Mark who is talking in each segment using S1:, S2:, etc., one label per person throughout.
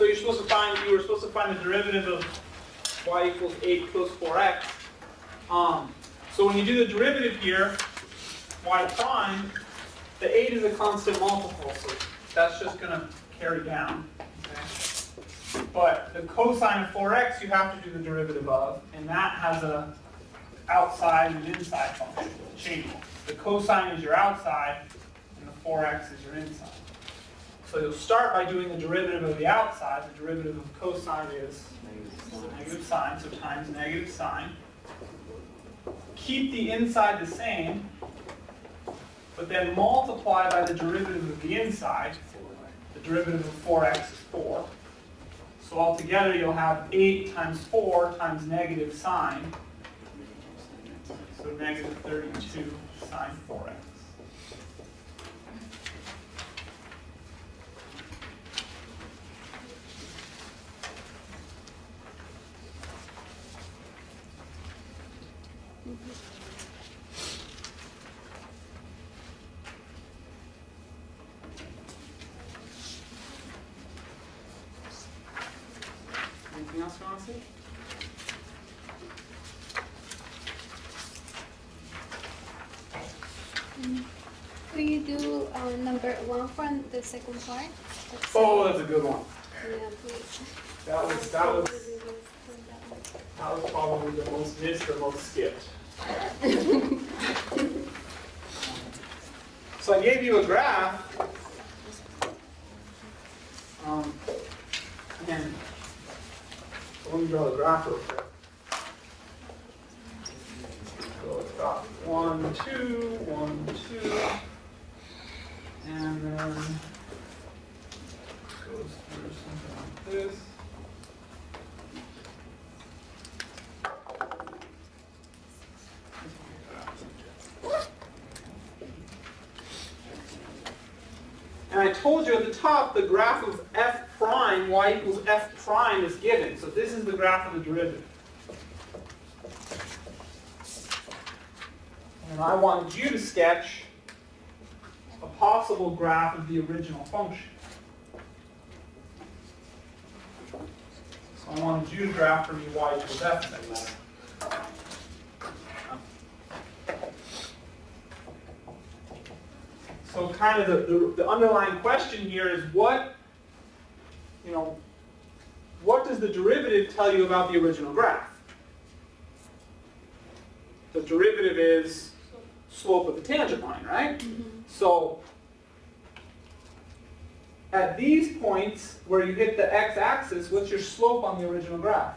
S1: So you were supposed to find the derivative of y equals 8 plus 4x. So when you do the derivative here, y prime, the 8 is a constant multiple, so that's just going to carry down. Okay? But the cosine of 4x you have to do the derivative of, and that has a outside and inside function, chain rule. The cosine is your outside, and the 4x is your inside. So you'll start by doing the derivative of the outside. The derivative of cosine is negative sine, so times negative sine. Keep the inside the same, but then multiply by the derivative of the inside. The derivative of 4x is 4. So altogether you'll have 8 times 4 times negative sine. So negative 32 sine 4x. Anything else you want to see?
S2: Will you do number 1 from the second part?
S1: Oh, that's a good one.
S2: Yeah, please.
S1: That was probably the most missed or most skipped. So I gave you a graph. And let me draw the graph real quick. So it's got 1, 2, 1, 2, and then goes through something like this. And I told you at the top, the graph of f prime, y equals f prime is given. So this is the graph of the derivative. And I wanted you to sketch a possible graph of the original function. So I wanted you to graph for me y equals f. So kind of the underlying question here is what does the derivative tell you about the original graph? The derivative is slope of the tangent line, right? Mm-hmm. So at these points where you hit the x-axis, what's your slope on the original graph?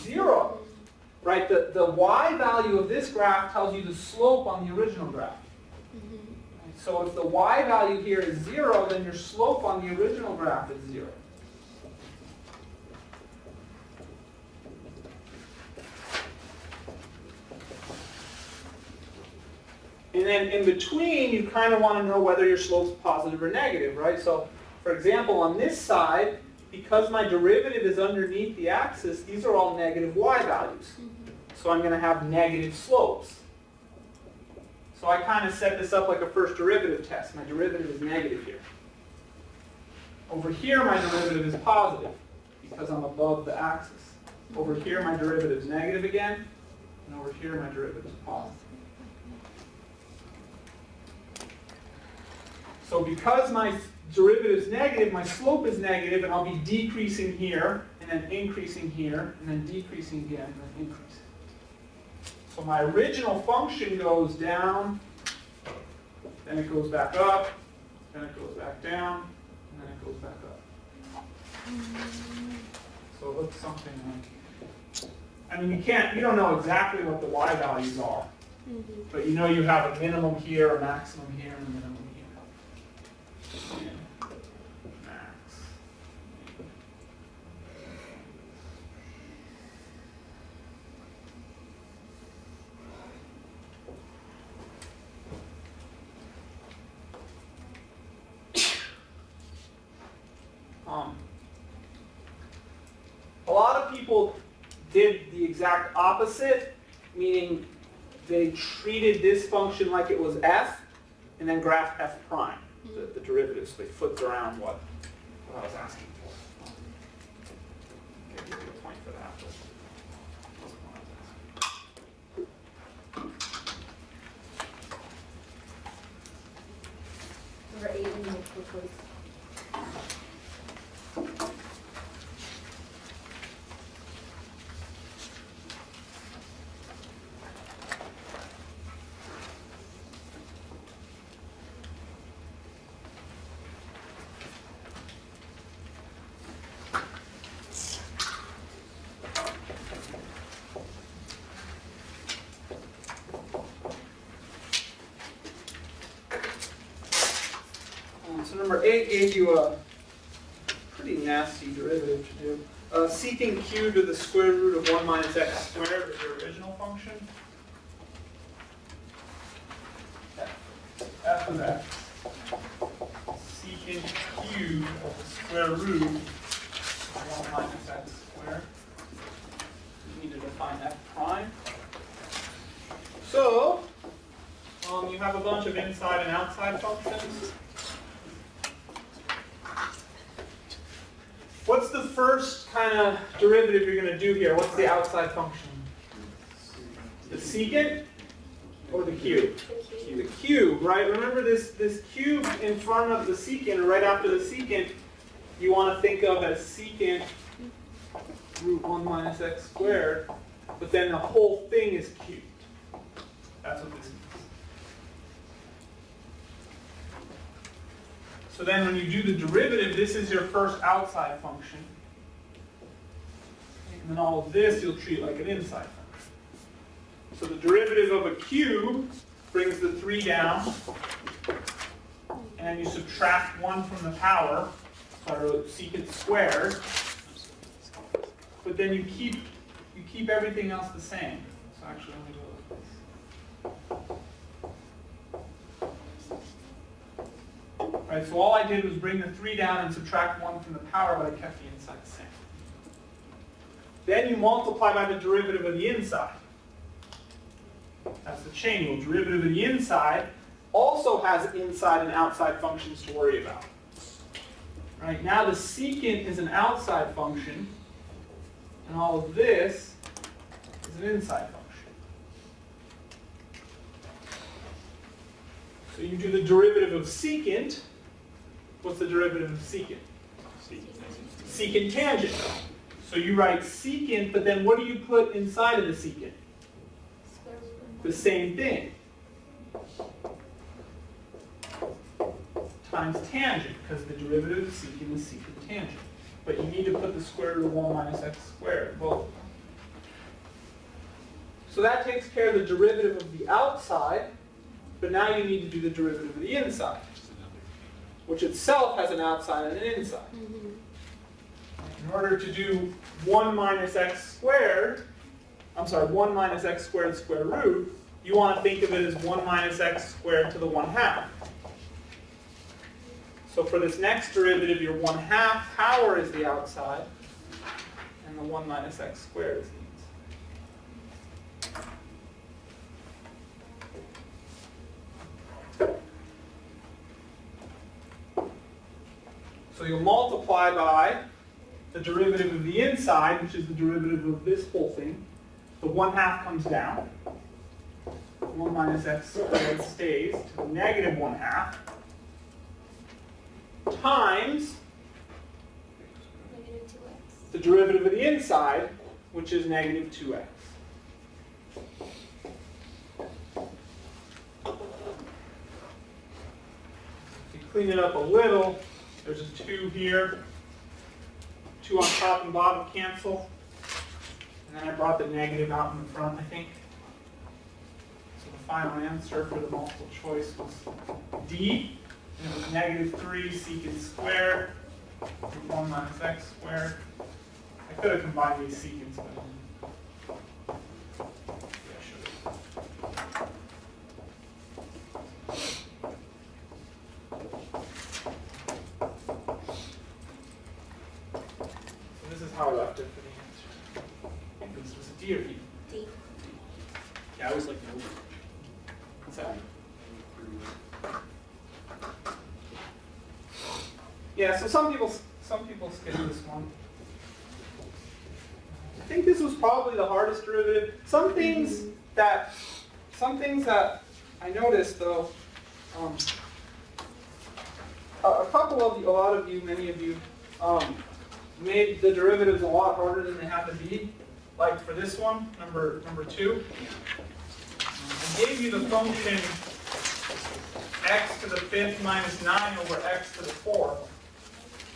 S1: 0. Right? The y value of this graph tells you the slope on the original graph. So if the y value here is 0, then your slope on the original graph is 0. And then in between, you kind of want to know whether your slope's positive or negative, right? So, for example, on this side, because my derivative is underneath the axis, these are all negative y values. So I'm going to have negative slopes. So I kind of set this up like a first derivative test. My derivative is negative here. Over here, my derivative is positive because I'm above the axis. Over here, my derivative is negative again. And over here, my derivative is positive. So because my derivative is negative, my slope is negative, and I'll be decreasing here, and then increasing here, and then decreasing again, and then increasing. So my original function goes down, then it goes back up, then it goes back down, and then it goes back up. So it looks something like, I mean, you don't know exactly what the y values are, but you know you have a minimum here, a maximum here, and a minimum here. Min, max. A lot of people did the exact opposite, meaning they treated this function like it was f, and then graphed f prime, the derivative, so they flipped around what what I was asking for. Okay, give you a point for that. But wasn't what I was asking.
S3: Number 8 in multiple choice.
S1: So number 8 gave you a pretty nasty derivative to do. Secant q to the square root of 1 minus x squared is your original function. F of x. Secant q of the square root of 1 minus x squared. You need to define f prime. So, you have a bunch of inside and outside functions. What's the first kind of derivative you're going to do here? What's the outside function? The secant or the cube? The cube, right? Remember this cube in front of the secant, or right after the secant, you want to think of as secant root 1 minus x squared, but then the whole thing is cubed. That's what this means. So then when you do the derivative, this is your first outside function. And then all of this you'll treat like an inside function. So the derivative of a cube brings the 3 down, and you subtract 1 from the power, so I wrote secant squared, but then you keep everything else the same. So actually let me go like this. Right, so all I did was bring the 3 down and subtract 1 from the power, but I kept the inside the same. Then you multiply by the derivative of the inside. That's the chain rule. Derivative of the inside also has inside and outside functions to worry about. Right, now the secant is an outside function, and all of this is an inside function. So you do the derivative of secant. What's the derivative of secant? Secant tangent. So you write secant, but then what do you put inside of the secant? The same thing. Times tangent, because the derivative of secant is secant tangent. But you need to put the square root of 1 minus x squared, both of them. So that takes care of the derivative of the outside, but now you need to do the derivative of the inside, which itself has an outside and an inside. In order to do 1 minus x squared, 1 minus x squared square root, you want to think of it as 1 minus x squared to the 1/2. So for this next derivative, your 1/2 power is the outside, and the 1 minus x squared is the inside. So you'll multiply by the derivative of the inside, which is the derivative of this whole thing. The 1/2 comes down. 1 minus x squared stays to the negative 1/2 times
S2: Negative 2x.
S1: the derivative of the inside, which is negative 2x. If you clean it up a little, there's a 2 here. 2 on top and bottom cancel. And then I brought the negative out in the front, I think. So the final answer for the multiple choice was D. And it was negative 3 secant squared with 1 minus x squared. I could have combined these secants, but yeah, I should have. So this is how I left it for the answer. I think this was a D or E.
S2: D.
S4: Yeah, I always like the over.
S1: What's that? Yeah, so some people some people skip this one. I think this was probably the hardest derivative. Some things that I noticed though, a lot of you, many of you, made the derivatives a lot harder than they had to be. Like for this one, number 2, I gave you the function x to the 5th minus 9 over x to the 4th.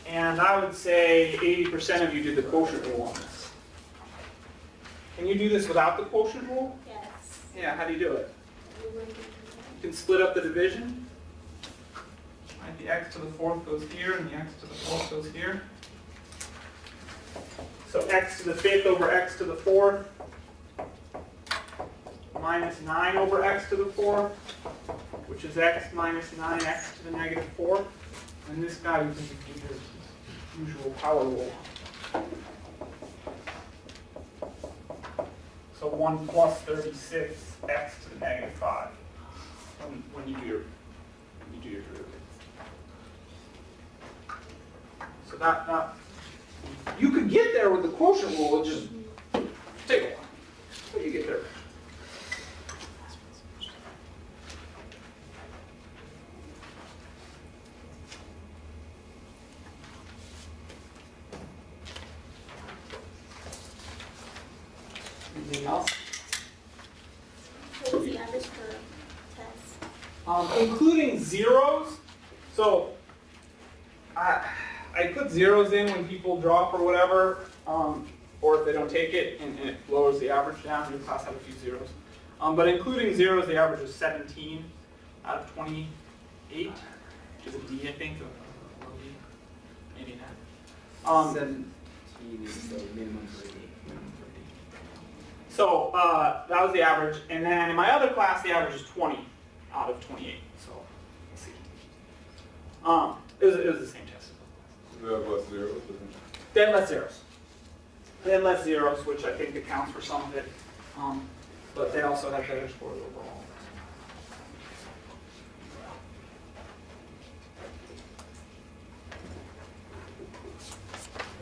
S1: And I would say 80% of you did the quotient rule on this. Can you do this without the quotient rule?
S3: Yes.
S1: Yeah, how do you do it? You can split up the division. Right, the x to the 4th goes here, and the x to the 4th goes here. So x to the 5th over x to the 4th minus 9 over x to the 4th, which is x minus 9x to the negative 4th. And this guy we can do his usual power rule. So 1 plus 36 x to the negative 5 when you do your derivative. So that you could get there with the quotient rule, it just take a while. But you get there. Anything else?
S3: What was the average for tests?
S1: Including zeros. So I put zeros in when people drop or whatever, or if they don't take it, and it lowers the average down. Your class had a few zeros. But including zeros, the average is 17 out of 28, which is a D, I think. Maybe not.
S4: 17 is the minimum for a D.
S1: So that was the average. And then in my other class, the average is 20 out of 28. So let's see. It was the same test.
S5: We have less zeros.
S1: Then less zeros. Then less zeros, which I think accounts for some of it. But they also have better scores overall.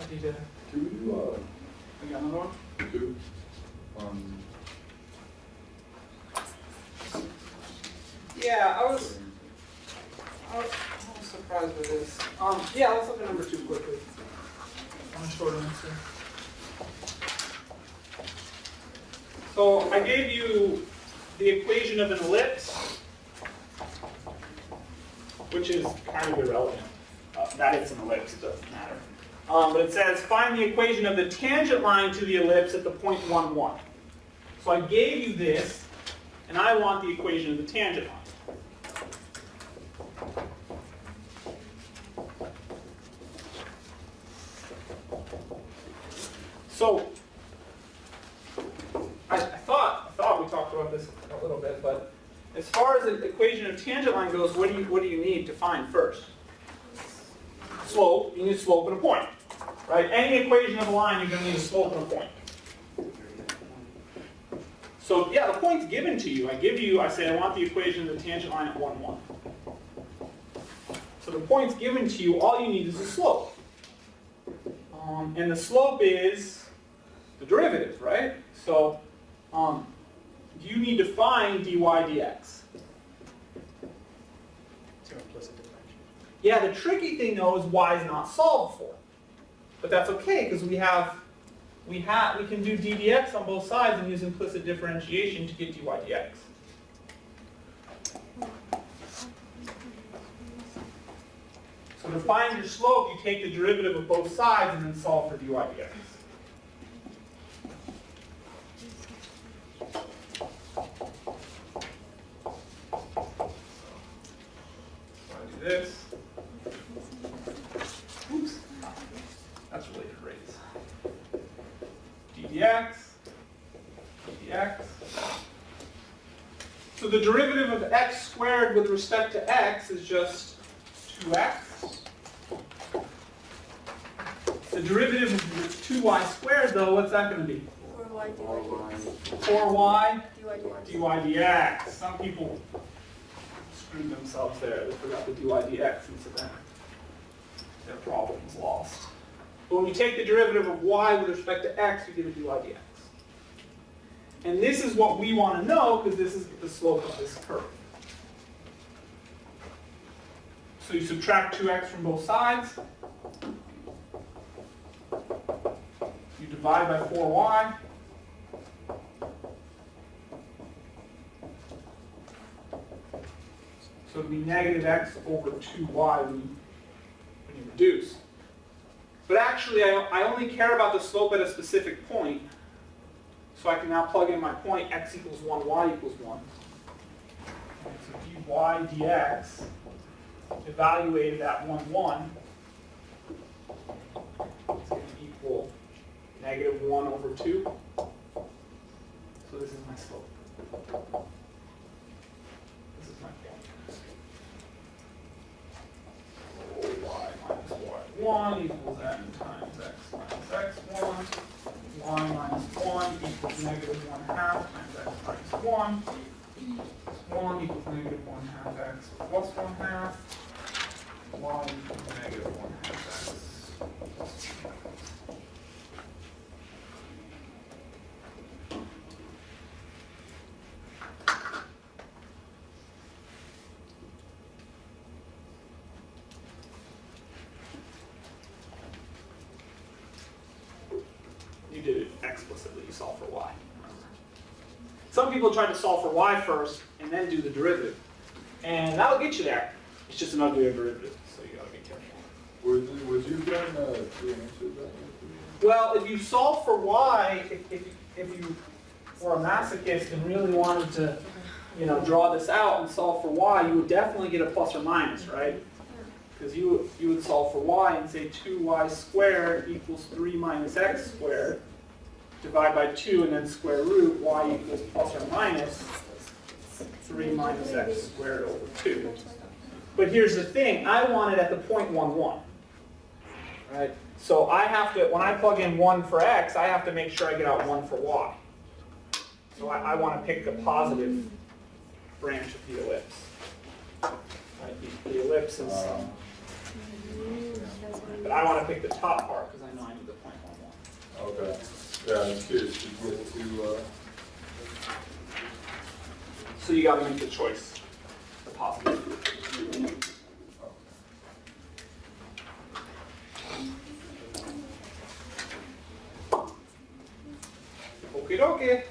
S1: Ready to? We got another one?
S5: Two.
S1: Yeah, I was surprised with this. Yeah, let's look at number 2 quickly. On a short answer. So I gave you the equation of an ellipse, which is kind of irrelevant. That it's an ellipse, it doesn't matter. But it says, find the equation of the tangent line to the ellipse at the point 1, 1. So I gave you this, and I want the equation of the tangent line. So I thought we talked about this a little bit, but as far as the equation of tangent line goes, what do you need to find first? Slope. You need a slope and a point, right? Any equation of a line, you're going to need a slope and a point. So yeah, the point's given to you. I say I want the equation of the tangent line at 1, 1. So the point's given to you. All you need is a slope. And the slope is the derivative, right? So you need to find dy dx.
S4: It's your implicit differential.
S1: Yeah, the tricky thing though is y is not solved for. But that's okay because we can do d dx on both sides and use implicit differentiation to get dy dx. So to find your slope, you take the derivative of both sides and then solve for dy dx. So I do this. Oops. That's really great. ddx, ddx. So the derivative of x squared with respect to x is just 2x. The derivative of 2y squared, though, what's that going to be?
S3: 4y dy
S1: 4y
S3: dx.
S1: dy dx. Some people screwed themselves there. They forgot the dy dx incident. their problem is lost. But when you take the derivative of y with respect to x, you get a dy dx. And this is what we want to know because this is the slope of this curve. So you subtract 2x from both sides. You divide by 4y. So it would be negative x over 2y when you reduce. But actually, I only care about the slope at a specific point. So I can now plug in my point, x equals 1, y equals 1. So dy dx, evaluated at 1, 1, is going to equal negative 1 over 2. So this is my slope. This is my point. So y minus y1 equals n times x minus x1. Y minus 1 equals negative 1/2 times x minus 1. 1 equals negative 1/2 x plus 1/2. Y equals negative 1/2 x. You did it explicitly, you solve for y. Some people try to solve for y first and then do the derivative. And that'll get you there. It's just an ugly derivative, so you gotta be careful.
S5: Was you done to answer that?
S1: Well, if you solve for y, if you were a masochist and really wanted to, draw this out and solve for y, you would definitely get a plus or minus, right? Because you would solve for y and say 2y squared equals 3 minus x squared. Divide by 2 and then square root y equals plus or minus 3 minus x squared over 2. But here's the thing, I want it at the point 1, 1. Right? So I have to, when I plug in 1 for x, I have to make sure I get out 1 for y. So I want to pick the positive branch of the ellipse. Right? The ellipse is... But I want to pick the top part because I know I need the point 1, 1.
S5: Okay. Yeah, I'm curious to get to.
S1: So you got to make the choice, the positive. Okie dokie.